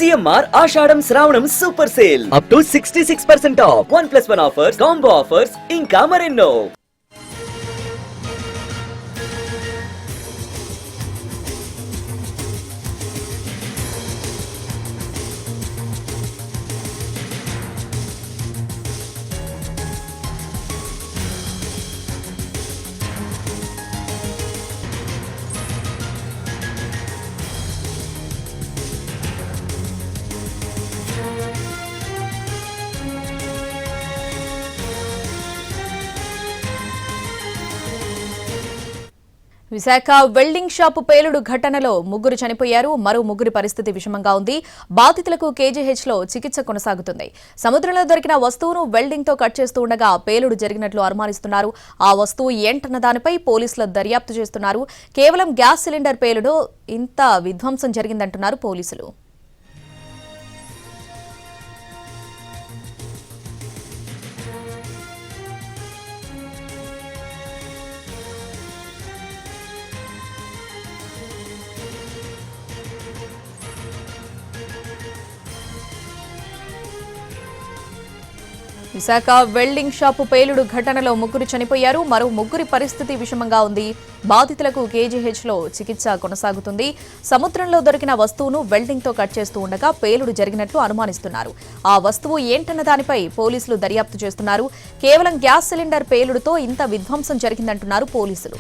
CMR ఆషాఢం శ్రావణం super sale up to 66% of 1+1 offers, combo offers ఇంకా మరెన్నో. విశాఖ వెల్డింగ్ షాపు పేలుడు ఘటనలో ముగ్గురు చనిపోయారు. మరో ముగ్గురి పరిస్థితి విషమంగా ఉంది. బాధితులకు కేజీహెచ్లో చికిత్స కొనసాగుతుంది. సముద్రంలో దొరికిన వస్తువును వెల్డింగ్ తో కట్ చేస్తూ ఉండగా పేలుడు జరిగినట్లు అనుమానిస్తున్నారు. ఆ వస్తువు ఏంటన్న దానిపై పోలీసులు దర్యాప్తు చేస్తున్నారు. కేవలం గ్యాస్ సిలిండర్ పేలుడు ఇంత విధ్వంసం జరిగిందంటున్నారు పోలీసులు. విశాఖ వెల్డింగ్ షాపు పేలుడు ఘటనలో ముగ్గురు చనిపోయారు. మరో ముగ్గురి పరిస్థితి విషమంగా ఉంది. బాధితులకు కేజీహెచ్లో చికిత్స కొనసాగుతుంది. సముద్రంలో దొరికిన వస్తువును వెల్డింగ్ తో కట్ చేస్తూ ఉండగా పేలుడు జరిగినట్లు అనుమానిస్తున్నారు. ఆ వస్తువు ఏంటన్న దానిపై పోలీసులు దర్యాప్తు చేస్తున్నారు. కేవలం గ్యాస్ సిలిండర్ పేలుడుతో ఇంత విధ్వంసం జరిగిందంటున్నారు పోలీసులు.